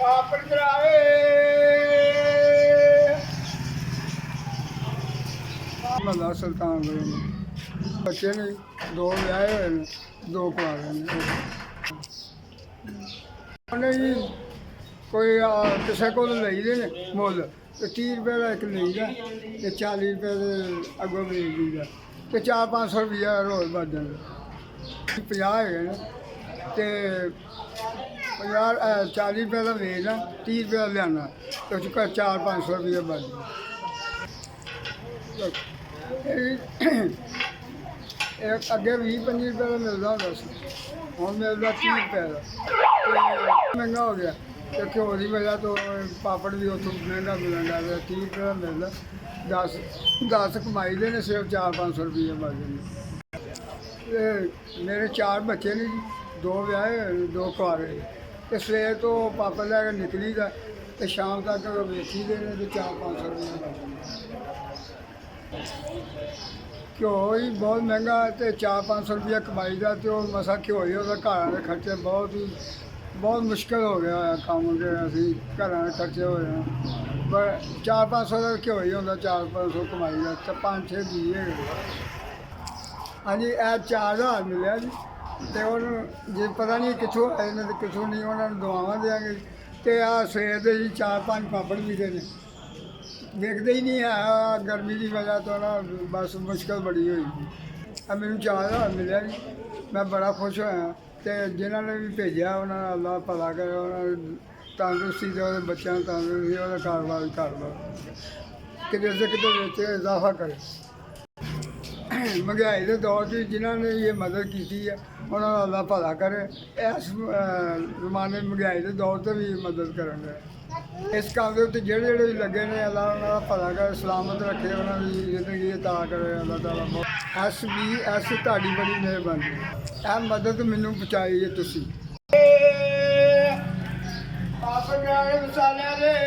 ਪਾਪੜ ਕਰਾਵੇ ਮੱਲਾ ਸੁਲਤਾਨ ਬਣੇ ਬੱਚੇ ਨੇ ਦੋ ਵਿਆਹੇ ਹੋਏ ਨੇ ਦੋ ਕੁਆਰੇ ਨੇ ਉਹਨੇ ਜੀ ਕੋਈ ਕਿਸੇ ਕੋਲ ਲਈਦੇ ਨੇ ਮੁੱਲ ਤੇ 30 ਰੁਪਏ ਦਾ ਇੱਕ ਲਈਦਾ ਤੇ 40 ਰੁਪਏ ਦੇ ਅੱਗੋਂ ਵੇਚ ਦਈਦਾ ਤੇ 400-500 ਰੁਪਈਆ ਰੋਜ਼ ਵੱਜ ਜਾਂਦਾ 50 ਹੈਗੇ ਨੇ ਤੇ 40 ਰੁਪਏ ਦਾ ਵੇਚਦਾ 30 ਰੁਪਏ ਦਾ ਲਿਆਉਣਾ ਤੇ ਉਸ 'ਚ 400-500 ਰੁਪਈਆ ਵੱਜ ਇਹ ਅੱਗੇ 20-25 ਰੁਪਏ ਦਾ ਮਿਲਦਾ ਹੁੰਦਾ ਸੀ ਹੁਣ ਮਿਲਦਾ 30 ਰੁਪਏ ਦਾ ਤੇ ਮਹਿੰਗਾ ਹੋ ਗਿਆ ਤੇ ਘਿਓ ਦੀ ਵਜ੍ਹਾ ਤੋਂ ਪਾਪੜ ਵੀ ਉੱਥੋਂ ਮਹਿੰਗਾ ਮਿਲਣ ਲੱਗ ਪਿਆ 30 ਰੁਪਏ ਦਾ ਮਿਲਦਾ 10 ਕਮਾਈ ਦੇ ਨੇ ਸਿਰਫ 400-500 ਰੁਪਈਆ ਬਚ ਜਾਂਦੇ ਤੇ ਮੇਰੇ 4 ਬੱਚੇ ਨੇ ਜੀ 2 ਵਿਆਹੇ ਹੋਏ ਨੇ 2 ਕੁਆਰੇ ਤੇ ਸਵੇਰ ਤੋਂ ਪਾਪੜ ਲੈ ਕੇ ਨਿਕਲੀ ਦਾ ਤੇ ਸ਼ਾਮ ਤੱਕ ਵੇਚੀ ਦੇ ਨੇ ਤੇ 400-500 ਰੁਪਈਆ ਬਚ ਜਾਂਦਾ ਘਿਓ ਹੀ ਬਹੁਤ ਮਹਿੰਗਾ ਤੇ 400-500 ਰੁਪਈਆ ਕਮਾਈ ਦਾ ਤੇ ਉਹ ਮਸਾ ਘਿਓ ਹੀ ਉਹਦਾ ਘਰਾਂ ਦੇ ਖਰਚੇ ਬਹੁਤ ਮੁਸ਼ਕਿਲ ਹੋ ਗਿਆ ਹੋਇਆ ਕੰਮ ਕਿ ਅਸੀਂ ਘਰਾਂ ਦੇ ਖਰਚੇ ਹੋ ਰਹੇ ਪਰ 400-500 ਦਾ ਘਿਓ ਹੀ ਹੁੰਦਾ 400-500 ਕਮਾਈ ਦਾ ਤੇ 5-6 ਦੀਏ ਹਾਂਜੀ ਇਹ 4000 ਮਿਲਿਆ ਜੀ ਤੇ ਉਹਨੂੰ ਜੇ ਪਤਾ ਨਹੀਂ ਕਿੱਥੋਂ ਆਏ ਨੇ ਤੇ ਕਿੱਥੋਂ ਨਹੀਂ ਉਹਨਾਂ ਨੂੰ ਦੁਆਵਾਂ ਦਿਆਂਗੇ ਤੇ ਆਹ ਸਵੇਰ ਦੇ ਜੀ 4-5 ਪਾਪੜ ਵੀ ਦੇ ਨੇ ਵੇਖਦੇ ਹੀ ਨਹੀਂ ਹੈ ਗਰਮੀ ਦੀ ਵਜ੍ਹਾ ਤੋਂ ਨਾ ਬਸ ਮੁਸ਼ਕਿਲ ਬੜੀ ਹੋਈ ਆ ਮੈਨੂੰ 4000 ਮਿਲਿਆ ਜੀ ਮੈਂ ਬੜਾ ਖੁਸ਼ ਹੋਇਆ ਤੇ ਜਿਨ੍ਹਾਂ ਨੇ ਵੀ ਭੇਜਿਆ ਉਹਨਾਂ ਦਾ ਅੱਲਾ ਭਲਾ ਕਰੇ ਉਹਨਾਂ ਨੂੰ ਤੰਦਰੁਸਤੀ ਦੇ ਉਹਦੇ ਬੱਚਿਆਂ ਨੂੰ ਤੰਦਰੁਸਤੀ ਉਹਦਾ ਕਾਰੋਬਾਰ ਕਿਤੇ ਵਿੱਚ ਇਜ਼ਾਫਾ ਕਰੇ ਮਹਿੰਗਾਈ ਦੇ ਦੌਰ 'ਚ ਜਿਨ੍ਹਾਂ ਨੇ ਇਹ ਮਦਦ ਕੀਤੀ ਹੈ ਉਹਨਾਂ ਦਾ ਅੱਲਾ ਭਲਾ ਕਰੇ ਇਸ ਜ਼ਮਾਨੇ ਮਹਿੰਗਾਈ ਦੇ ਦੌਰ 'ਤੇ ਵੀ ਮਦਦ ਕਰਨਗੇ ਇਸ ਕੰਮ ਦੇ ਉੱਤੇ ਜਿਹੜੇ ਵੀ ਲੱਗੇ ਨੇ ਅੱਲਾ ਉਹਨਾਂ ਦਾ ਭਲਾ ਕਰੇ ਸਲਾਮਤ ਰੱਖੇ ਉਹਨਾਂ ਦੀ ਜ਼ਿੰਦਗੀ ਅਤਾ ਕਰੇ ਅੱਲਾ ਤਾਲਾ ਐਸ ਤੁਹਾਡੀ ਬੜੀ ਮਿਹਰਬਾਨੀ ਇਹ ਮਦਦ ਮੈਨੂੰ ਪਹੁੰਚਾਈ ਹੈ ਤੁਸੀਂ ਪਾਪੜ ਮਸਾਲਿਆਂ ਦੇ